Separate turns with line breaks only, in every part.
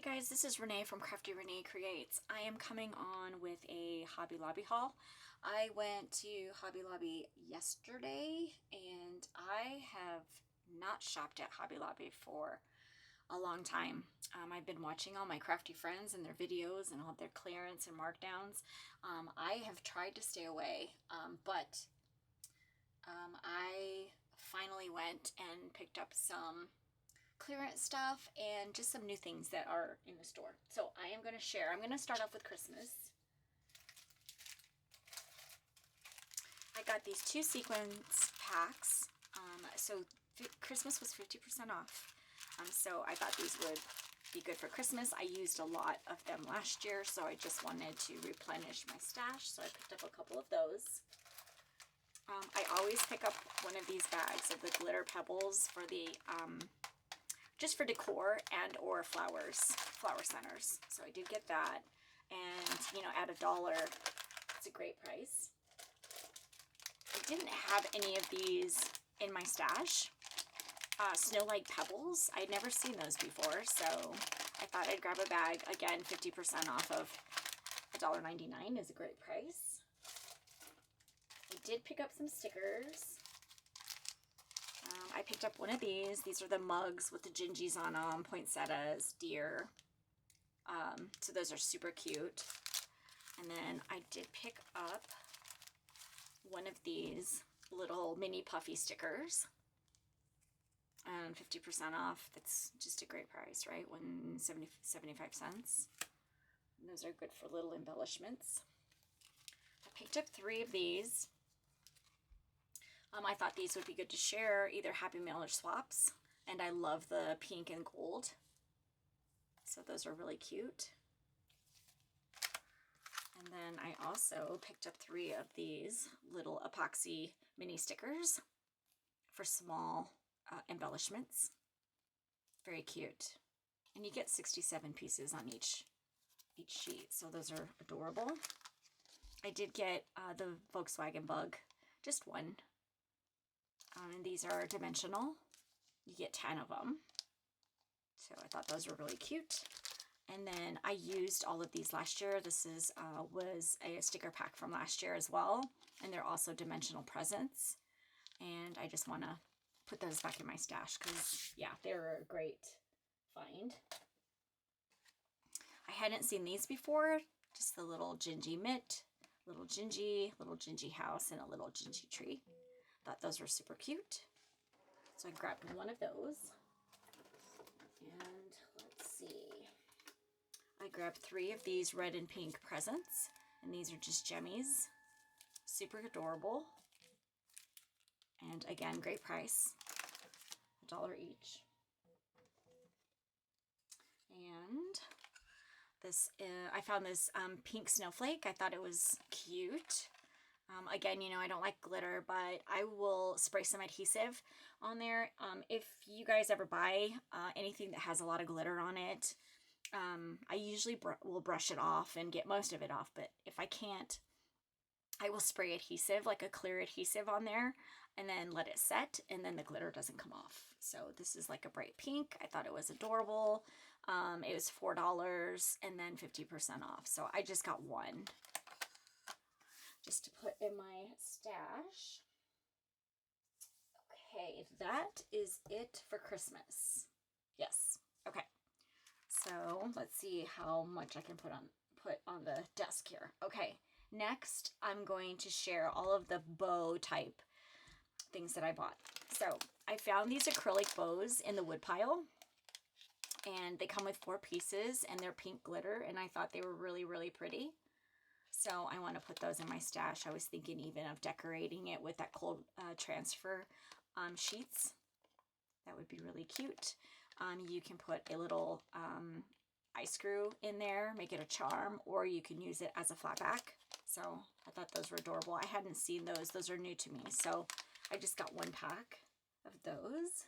guys, this is Renee from Crafty Renee Creates. I am coming on with a Hobby Lobby haul. I went to Hobby Lobby yesterday and I have not shopped at Hobby Lobby for a long time. I've been watching all my crafty friends and their videos and all their clearance and markdowns. I have tried to stay away, but I finally went and picked up some clearance stuff and just some new things that are in the store. So I am going to share. I'm going to start off with Christmas. I got these 2 sequence packs. So Christmas was 50% off. So I thought these would be good for Christmas. I used a lot of them last year, so I just wanted to replenish my stash. So I picked up a couple of those. I always pick up one of these bags of the glitter pebbles for the just for decor and or flower centers. So I did get that, and you know, at $1, it's a great price. I didn't have any of these in my stash. Snow-like pebbles, I'd never seen those before, so I thought I'd grab a bag. Again, 50% off of $1.99 is a great price. I did pick up some stickers. I picked up one of these. These are the mugs with the gingies on them, poinsettias, deer. So those are super cute. And then I did pick up one of these little mini puffy stickers. And 50% off. That's just a great price, right? 75 cents. And those are good for little embellishments. I picked up 3 of these. I thought these would be good to share, either Happy Meal or swaps. And I love the pink and gold. So those are really cute. And then I also picked up 3 of these little epoxy mini stickers for small embellishments. Very cute. And you get 67 pieces on each sheet. So those are adorable. I did get the Volkswagen Bug, just one. And these are dimensional. You get 10 of them. So I thought those were really cute. And then I used all of these last year. This was a sticker pack from last year as well. And they're also dimensional presents. And I just want to put those back in my stash because, yeah, they're a great find. I hadn't seen these before. Just the little gingy mitt, little gingy house, and a little gingy tree. Thought those were super cute. So I grabbed one of those. And let's see. I grabbed 3 of these red and pink presents. And these are just gemmies. Super adorable. And again, great price. $1 each. And this, I found this pink snowflake. I thought it was cute. Again, you know, I don't like glitter, but I will spray some adhesive on there. If you guys ever buy anything that has a lot of glitter on it, I usually will brush it off and get most of it off. But if I can't, I will spray adhesive, like a clear adhesive on there, and then let it set, and then the glitter doesn't come off. So this is like a bright pink. I thought it was adorable. It was $4 and then 50% off. So I just got one, just to put in my stash. Okay, that is it for Christmas. Yes. Okay. So let's see how much I can put on the desk here. Okay. Next, I'm going to share all of the bow type things that I bought. So I found these acrylic bows in the wood pile, and they come with 4 pieces, and they're pink glitter, and I thought they were really, really pretty. So I want to put those in my stash. I was thinking even of decorating it with that cold transfer sheets. That would be really cute. You can put a little eye screw in there, make it a charm, or you can use it as a flat back. So I thought those were adorable. I hadn't seen those. Those are new to me. So I just got 1 pack of those.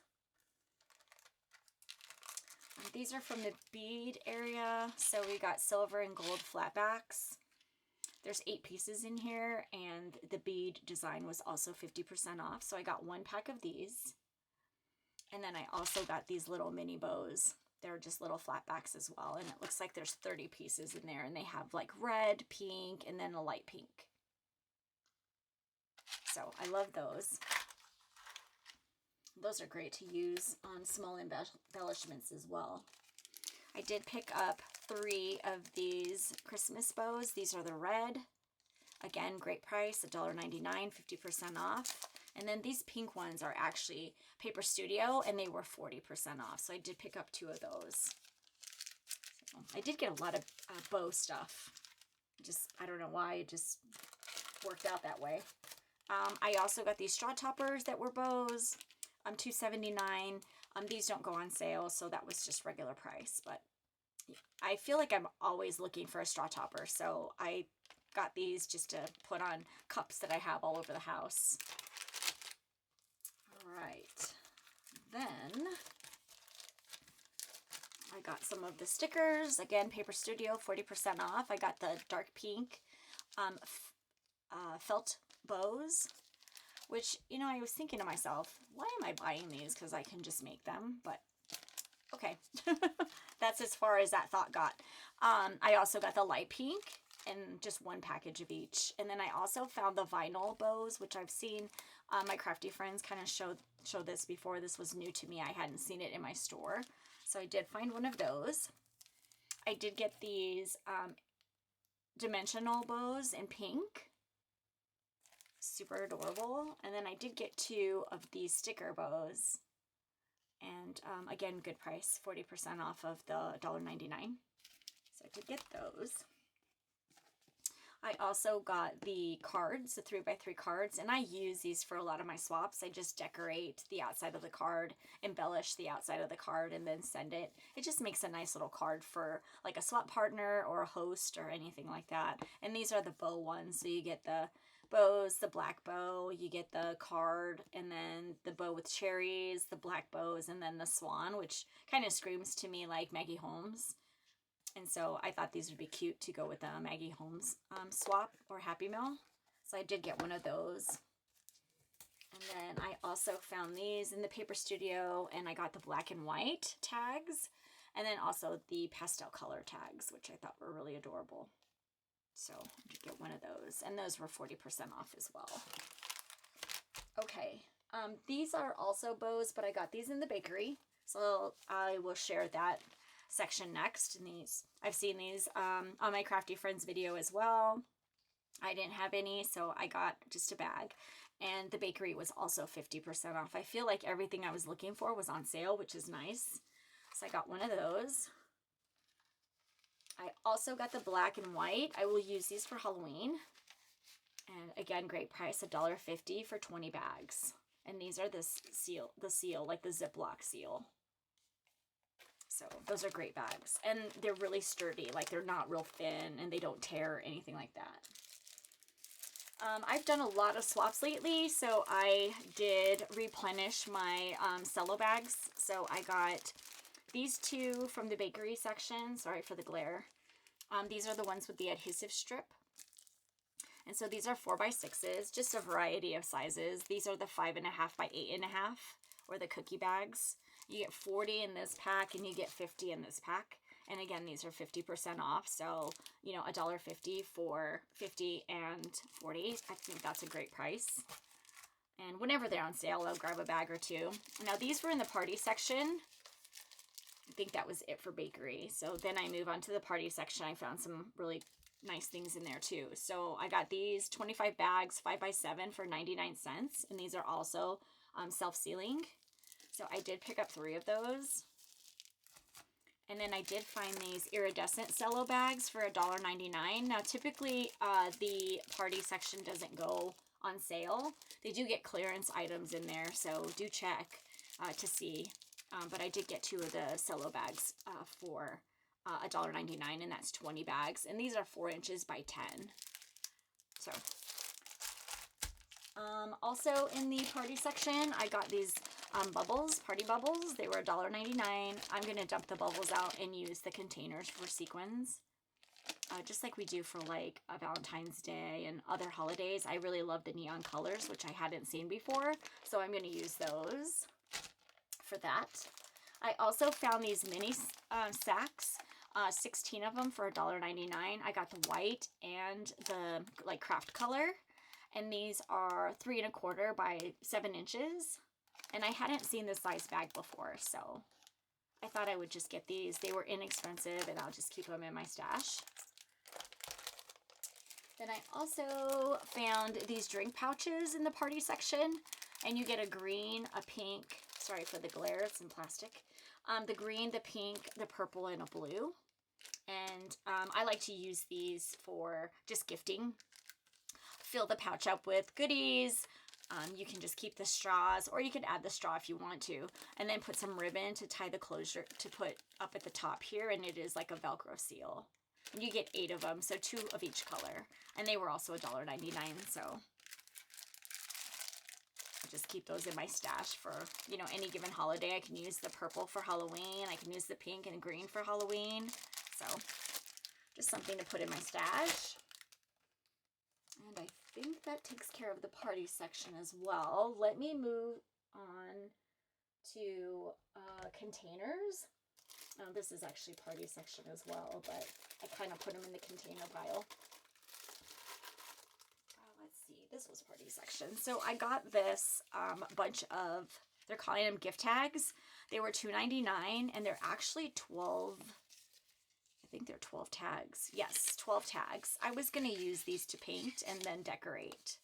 These are from the bead area. So we got silver and gold flat backs. There's 8 pieces in here, and the bead design was also 50% off. So I got 1 pack of these. And then I also got these little mini bows. they're just little flat backs as well. And it looks like there's 30 pieces in there. And they have like red, pink, and then a light pink. So I love those. Those are great to use on small embellishments as well. I did pick up 3 of these Christmas bows. These are the red. Again, great price, $1.99, 50% off. And then these pink ones are actually Paper Studio, and they were 40% off. So I did pick up 2 of those. So I did get a lot of bow stuff. I don't know why, it just worked out that way. I also got these straw toppers that were bows, $2.79. These don't go on sale, so that was just regular price. But I feel like I'm always looking for a straw topper, so I got these just to put on cups that I have all over the house. All right, then I got some of the stickers. Again, Paper Studio, 40% off. I got the dark pink felt bows, which, you know, I was thinking to myself, why am I buying these? Because I can just make them, but okay. That's as far as that thought got. I also got the light pink and just 1 package of each. And then I also found the vinyl bows, which I've seen my crafty friends kind of show this before. This was new to me. I hadn't seen it in my store. So I did find one of those. I did get these dimensional bows in pink. Super adorable. And then I did get 2 of these sticker bows. And again, good price, 40% off of the $1.99. So I did get those. I also got the cards, the 3x3 cards, and I use these for a lot of my swaps. I just decorate the outside of the card, embellish the outside of the card, and then send it. It just makes a nice little card for like a swap partner or a host or anything like that. And these are the bow ones, so you get the bows, the black bow, you get the card, and then the bow with cherries, the black bows, and then the swan, which kind of screams to me like Maggie Holmes. And so I thought these would be cute to go with a Maggie Holmes swap or Happy Meal. So I did get one of those. And then I also found these in the Paper Studio, and I got the black and white tags, and then also the pastel color tags, which I thought were really adorable. So I did get one of those, and those were 40% off as well. Okay, these are also bows, but I got these in the bakery, so I will share that section next. And these, I've seen these on my Crafty Friends video as well. I didn't have any, so I got just a bag. And the bakery was also 50% off. I feel like everything I was looking for was on sale, which is nice. So I got one of those. I also got the black and white. I will use these for Halloween. And again, great price, $1.50 for 20 bags. And these are the seal, like the Ziploc seal. So those are great bags. And they're really sturdy, like they're not real thin and they don't tear or anything like that. I've done a lot of swaps lately, so I did replenish my cello bags. So I got these 2 from the bakery section. Sorry for the glare. These are the ones with the adhesive strip. And so these are 4x6s, just a variety of sizes. These are the 5.5 by 8.5, or the cookie bags. You get 40 in this pack, and you get 50 in this pack. And again, these are 50% off. So, you know, $1.50 for 50 and 40. I think that's a great price. And whenever they're on sale, I'll grab a bag or 2. Now, these were in the party section. I think that was it for bakery. So then I move on to the party section. I found some really nice things in there too. So I got these 25 bags, 5x7 for 99 cents. And these are also self-sealing. So I did pick up 3 of those. And then I did find these iridescent cello bags for $1.99. Now typically the party section doesn't go on sale. They do get clearance items in there, so do check to see. But I did get 2 of the cello bags for $1.99, and that's 20 bags. And these are 4 inches by 10. So also in the party section, I got these bubbles, party bubbles. They were $1.99. I'm going to dump the bubbles out and use the containers for sequins. Just like we do for like a Valentine's Day and other holidays. I really love the neon colors, which I hadn't seen before. So I'm going to use those for that. I also found these mini sacks, 16 of them for $1.99. I got the white and the like craft color, and these are 3 1/4 by 7 inches. And I hadn't seen this size bag before, so I thought I would just get these. They were inexpensive, and I'll just keep them in my stash. Then I also found these drink pouches in the party section, and you get a green, a pink, sorry for the glare, it's in plastic, the green, the pink, the purple, and a blue. And I like to use these for just gifting. Fill the pouch up with goodies. You can just keep the straws, or you can add the straw if you want to, and then put some ribbon to tie the closure to put up at the top here, and it is like a Velcro seal. And you get 8 of them, so 2 of each color. And they were also $1.99, so I just keep those in my stash for, you know, any given holiday. I can use the purple for Halloween. I can use the pink and green for Halloween. So just something to put in my stash. And I think that takes care of the party section as well. Let me move on to containers. Oh, this is actually party section as well, but I kind of put them in the container pile. Let's see, this was party section. So I got this bunch of, they're calling them gift tags. They were $2.99, and they're actually 12, I think they're 12 tags. Yes, 12 tags. I was going to use these to paint and then decorate.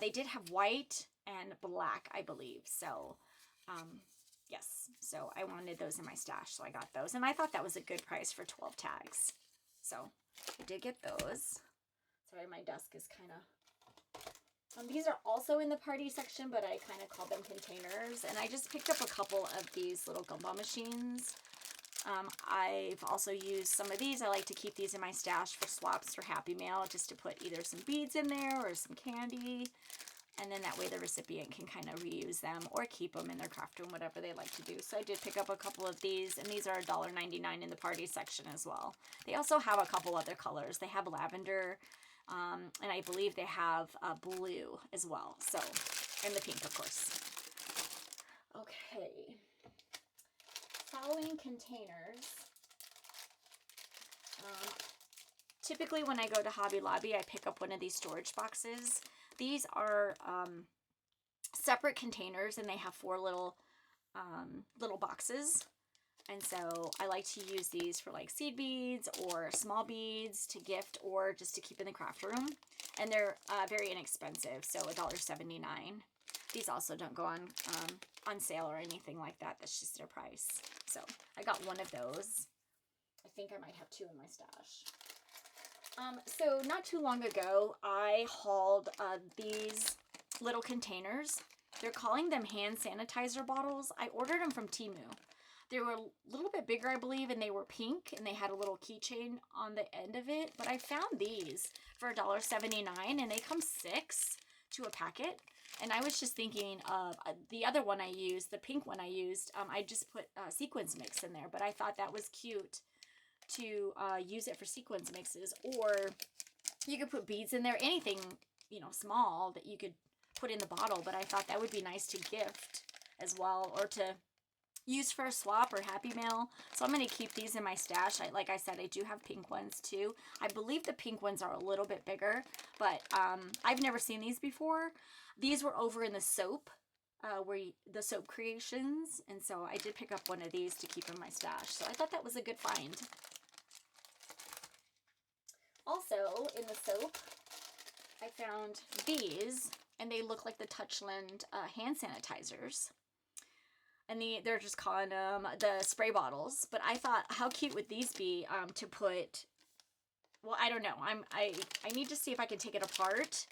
They did have white and black, I believe. So, yes, so I wanted those in my stash, so I got those. And I thought that was a good price for 12 tags. So I did get those. Sorry, my desk is kind of... these are also in the party section, but I kind of call them containers. And I just picked up a couple of these little gumball machines. I've also used some of these. I like to keep these in my stash for swaps for Happy Mail, just to put either some beads in there or some candy. And then that way the recipient can kind of reuse them or keep them in their craft room, whatever they like to do. So I did pick up a couple of these, and these are $1.99 in the party section as well. They also have a couple other colors. They have lavender, and I believe they have blue as well. So, and the pink, of course. Okay. Following containers. Typically when I go to Hobby Lobby, I pick up one of these storage boxes. These are separate containers, and they have 4 little boxes. And so I like to use these for like seed beads or small beads to gift, or just to keep in the craft room. And they're very inexpensive, so $1.79. These also don't go on sale or anything like that. That's just their price. So I got one of those. I think I might have 2 in my stash. So not too long ago, I hauled these little containers. They're calling them hand sanitizer bottles. I ordered them from Temu. They were a little bit bigger, I believe, and they were pink, and they had a little keychain on the end of it. But I found these for $1.79, and they come 6 to a packet. And I was just thinking of the other one I used, the pink one I used. I just put sequins mix in there, but I thought that was cute to use it for sequins mixes. Or you could put beads in there, anything, you know, small that you could put in the bottle. But I thought that would be nice to gift as well, or to use for a swap or Happy Mail. So I'm going to keep these in my stash. Like I said, I do have pink ones too. I believe the pink ones are a little bit bigger, but I've never seen these before. These were over in the soap, the soap creations, and so I did pick up one of these to keep in my stash. So I thought that was a good find. Also, in the soap, I found these, and they look like the Touchland hand sanitizers. And they're just calling them the spray bottles. But I thought, how cute would these be to put... Well, I don't know. I need to see if I can take it apart.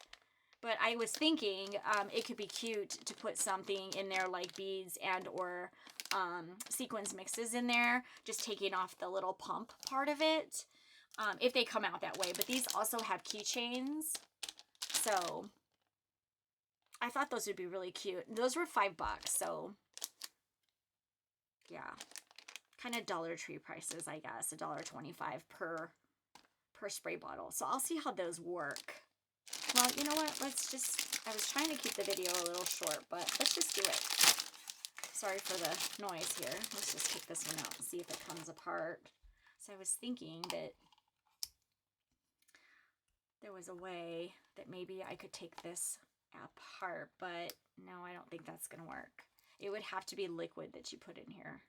But I was thinking it could be cute to put something in there like beads and or sequins mixes in there. Just taking off the little pump part of it. If they come out that way. But these also have keychains. So I thought those would be really cute. Those were $5. So... yeah, kind of Dollar Tree prices, I guess. $1.25 per spray bottle. So I'll see how those work. Well, you know what? Let's just, I was trying to keep the video a little short, but let's just do it. Sorry for the noise here. Let's just take this one out and see if it comes apart. So I was thinking that there was a way that maybe I could take this apart, but no, I don't think that's going to work. It would have to be liquid that you put in here.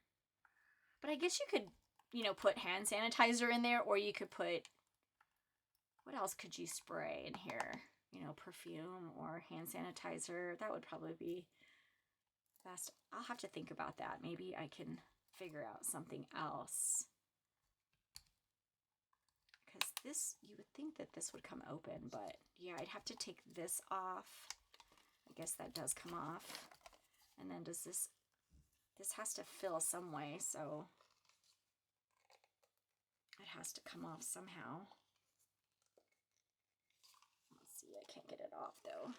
But I guess you could, you know, put hand sanitizer in there, or you could put, what else could you spray in here? You know, perfume or hand sanitizer. That would probably be best. I'll have to think about that. Maybe I can figure out something else. Because this, you would think that this would come open, but yeah, I'd have to take this off. I guess that does come off. And then does this has to fill some way, so it has to come off somehow. Let's see, I can't get it off though.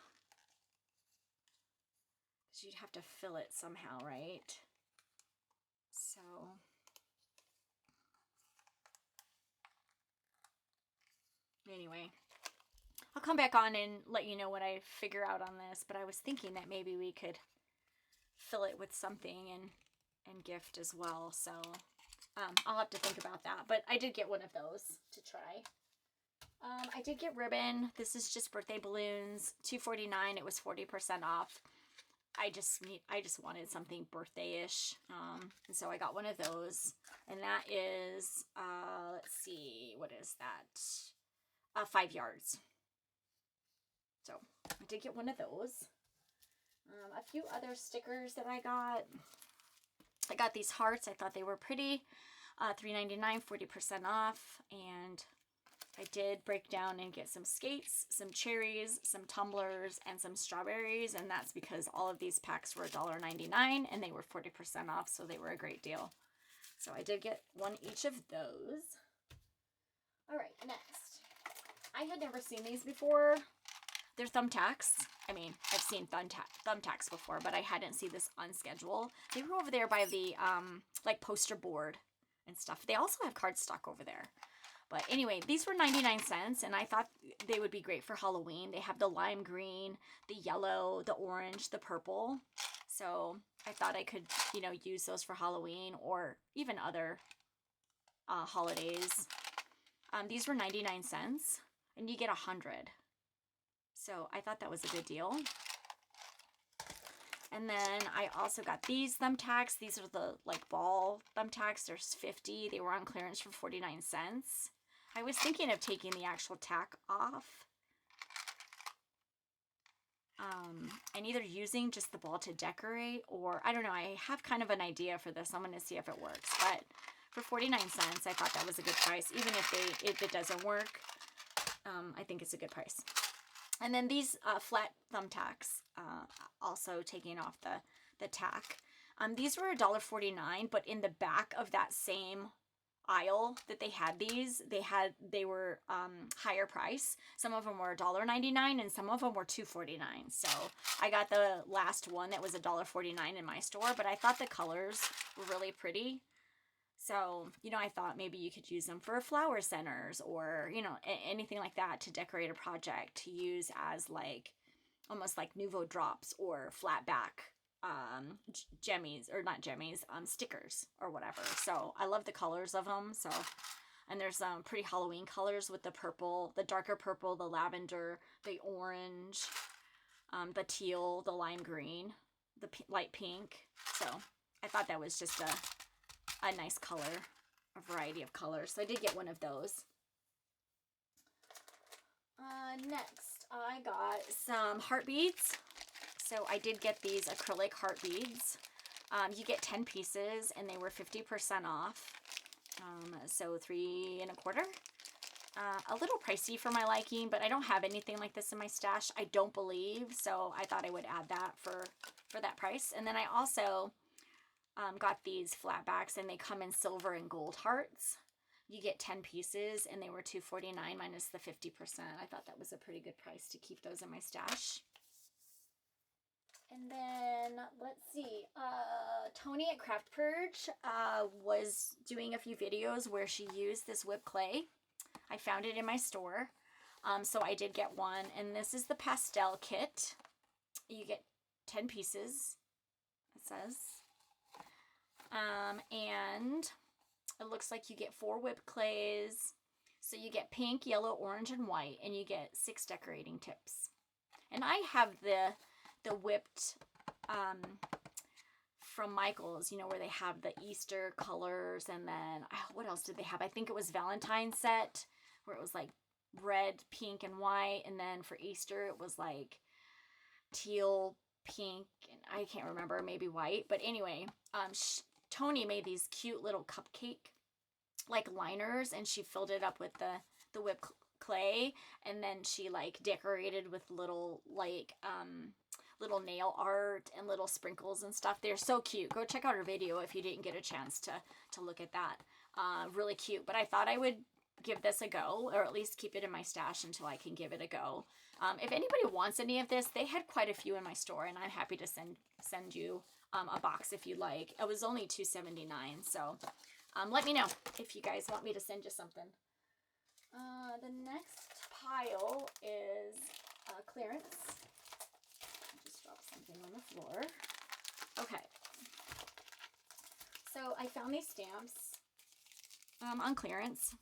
Because you'd have to fill it somehow, right? So anyway, I'll come back on and let you know what I figure out on this, but I was thinking that maybe we could fill it with something and gift as well. So I'll have to think about that, but I did get one of those to try. I did get ribbon. This is just birthday balloons, $2.49. It was 40% off. I just wanted something birthday-ish, and so I got one of those, and that is let's see, what is that? 5 yards. So I did get one of those. A few other stickers that I got. I got these hearts. I thought they were pretty. $3.99, 40% off, and I did break down and get some skates, some cherries, some tumblers, and some strawberries, and that's because all of these packs were $1.99 and they were 40% off, so they were a great deal. So I did get one each of those. All right, next. I had never seen these before. They're thumbtacks. I mean, I've seen thumbtacks before, but I hadn't seen this on schedule. They were over there by the like poster board and stuff. They also have cardstock over there. But anyway, these were 99 cents, and I thought they would be great for Halloween. They have the lime green, the yellow, the orange, the purple. So I thought I could, you know, use those for Halloween or even other holidays. These were 99 cents, and you get 100. So I thought that was a good deal. And then I also got these thumbtacks. These are the like ball thumbtacks. There's 50. They were on clearance for 49 cents. I was thinking of taking the actual tack off. And either using just the ball to decorate, or I don't know. I have kind of an idea for this. I'm going to see if it works. But for 49 cents, I thought that was a good price. Even if it doesn't work, I think it's a good price. And then these flat thumbtacks, also taking off the tack. These were $1.49, but in the back of that same aisle that they had these, they were higher price. Some of them were $1.99 and some of them were $2.49. So I got the last one that was $1.49 in my store, but I thought the colors were really pretty. So, you know, I thought maybe you could use them for flower centers or, you know, anything like that to decorate a project, to use as like, almost like Nouveau drops or flat back jemmies, or not jemmies, stickers or whatever. So I love the colors of them. So, and there's some pretty Halloween colors with the purple, the darker purple, the lavender, the orange, the teal, the lime green, the light pink. So I thought that was just a nice color, a variety of colors. So I did get one of those. Next, I got some heart beads. So I did get these acrylic heart beads. You get 10 pieces, and they were 50% off. So $3 1/4. A little pricey for my liking, but I don't have anything like this in my stash, I don't believe. So I thought I would add that for that price. And then I also got these flatbacks, and they come in silver and gold hearts. You get 10 pieces, and they were $2.49 minus the 50%. I thought that was a pretty good price to keep those in my stash. And then, let's see, Tony at Craft Purge was doing a few videos where she used this whipped clay. I found it in my store, so I did get one. And this is the pastel kit. You get 10 pieces, it says. And it looks like you get 4 whipped clays. So you get pink, yellow, orange, and white, and you get 6 decorating tips. And I have the whipped from Michael's, you know, where they have the Easter colors, and then what else did they have? I think it was Valentine's set where it was like red, pink, and white, and then for Easter it was like teal, pink, and I can't remember, maybe white. But anyway, Tony made these cute little cupcake like liners, and she filled it up with the whipped clay, and then she like decorated with little like little nail art and little sprinkles and stuff. They're so cute. Go check out her video if you didn't get a chance to look at that. Really cute. But I thought I would give this a go, or at least keep it in my stash until I can give it a go. If anybody wants any of this, they had quite a few in my store, and I'm happy to send you a box if you like. It was only $2.79, so let me know if you guys want me to send you something. The next pile is clearance. I just dropped something on the floor. Okay. So I found these stamps on clearance.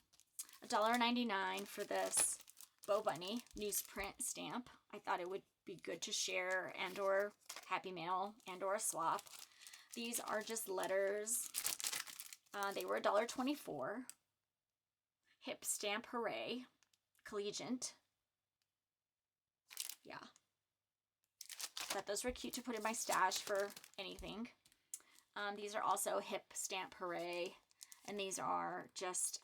$1.99 for this Bo Bunny newsprint stamp. I thought it would be good to share and or Happy Mail and or a swap. These are just letters. They were $1.24. Hip Stamp Hooray. Collegiate. Yeah. Thought those were cute to put in my stash for anything. These are also Hip Stamp Hooray. And these are just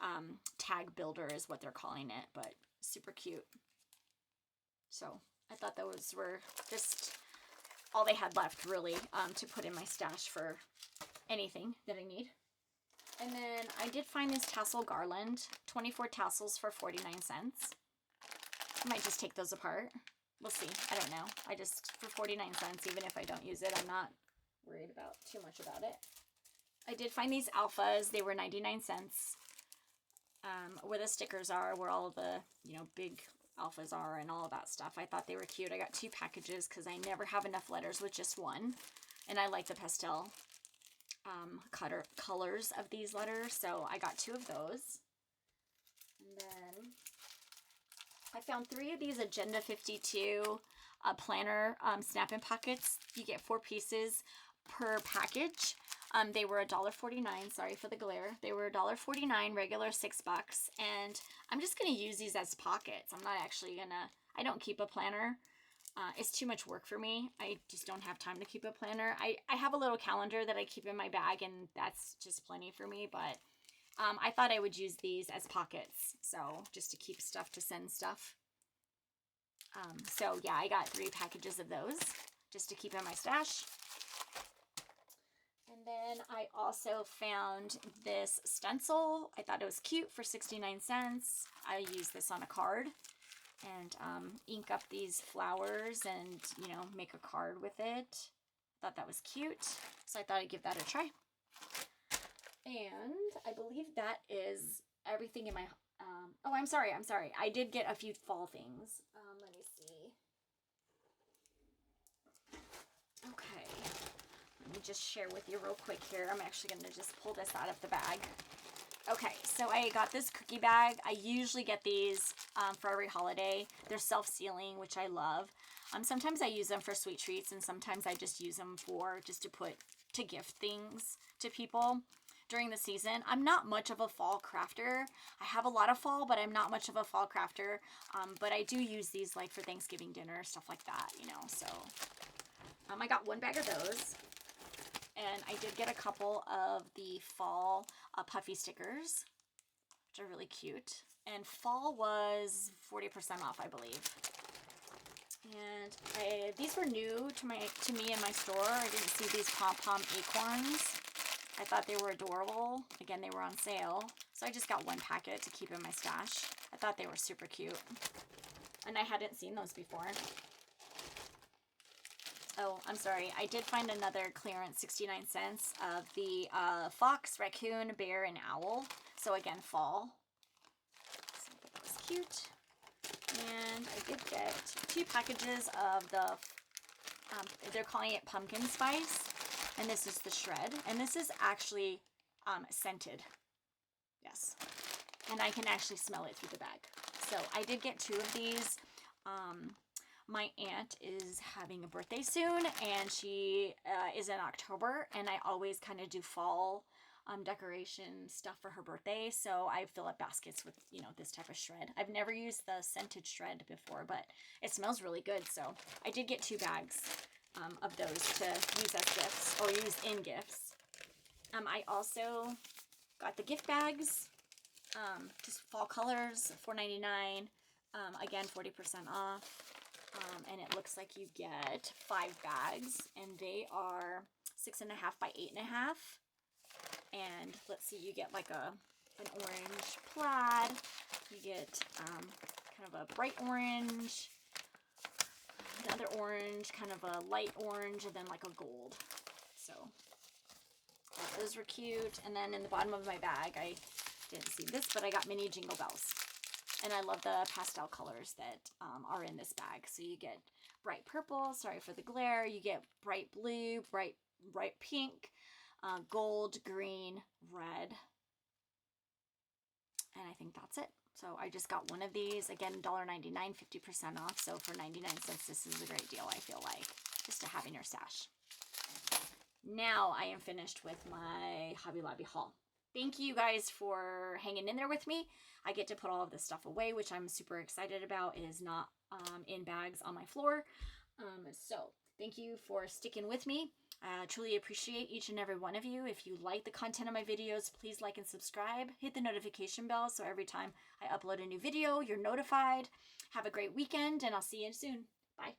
tag builder is what they're calling it, but super cute. So I thought those were just all they had left, really, to put in my stash for anything that I need. And then I did find this tassel garland, 24 tassels for 49 cents. I might just take those apart. We'll see. I don't know. I just, for 49 cents, even if I don't use it, I'm not worried about too much about it. I did find these alphas. They were 99 cents. Where the stickers are, where all the, you know, big alphas are and all of that stuff. I thought they were cute. I got 2 packages because I never have enough letters with just one. And I like the pastel colors of these letters, so I got 2 of those. And then I found 3 of these Agenda 52 planner snap-in pockets. You get 4 pieces per package. They were $1.49. Sorry for the glare. They were $1.49, regular $6. And I'm just going to use these as pockets. I'm not actually going to, I don't keep a planner. It's too much work for me. I just don't have time to keep a planner. I have a little calendar that I keep in my bag, and that's just plenty for me. But I thought I would use these as pockets. So just to keep stuff, to send stuff. So yeah, I got 3 packages of those just to keep in my stash. And then I also found this stencil. I thought it was cute for 69 cents. I used this on a card and ink up these flowers and, you know, make a card with it. Thought that was cute. So I thought I'd give that a try. And I believe that is everything in my, oh, I'm sorry. I did get a few fall things. Let me see. Okay. Let me just share with you real quick here. I'm actually going to just pull this out of the bag. Okay, so I got this cookie bag. I usually get these for every holiday. They're self-sealing, which I love. Sometimes I use them for sweet treats, and sometimes I just use them for just to gift things to people during the season. I'm not much of a fall crafter. I have a lot of fall, but I'm not much of a fall crafter. But I do use these like for Thanksgiving dinner, stuff like that, you know. So I got 1 bag of those. And I did get a couple of the fall puffy stickers, which are really cute. And fall was 40% off, I believe. And these were new to me in my store. I didn't see these pom-pom acorns. I thought they were adorable. Again, they were on sale. So I just got 1 packet to keep in my stash. I thought they were super cute. And I hadn't seen those before. Oh, I'm sorry. I did find another clearance 69 cents of the fox, raccoon, bear, and owl. So again, fall. So that was cute. And I did get 2 packages of the, they're calling it pumpkin spice. And this is the shred. And this is actually scented. Yes. And I can actually smell it through the bag. So I did get 2 of these. My aunt is having a birthday soon, and she is in October, and I always kind of do fall decoration stuff for her birthday, so I fill up baskets with, you know, this type of shred. I've never used the scented shred before, but it smells really good, so I did get 2 bags of those to use as gifts, or use in gifts. I also got the gift bags, just fall colors, $4.99, again, 40% off. And it looks like you get 5 bags, and they are 6.5 by 8.5. And let's see, you get like an orange plaid. You get kind of a bright orange, another orange, kind of a light orange, and then like a gold. So those were cute. And then in the bottom of my bag, I didn't see this, but I got mini jingle bells. And I love the pastel colors that are in this bag. So you get bright purple, sorry for the glare. You get bright blue, bright pink, gold, green, red. And I think that's it. So I just got one of these. Again, $1.99, 50% off. So for 99 cents, this is a great deal, I feel like, just to have in your stash. Now I am finished with my Hobby Lobby haul. Thank you guys for hanging in there with me. I get to put all of this stuff away, which I'm super excited about. It is not in bags on my floor. So thank you for sticking with me. I truly appreciate each and every one of you. If you like the content of my videos, please like and subscribe. Hit the notification bell so every time I upload a new video, you're notified. Have a great weekend, and I'll see you soon. Bye.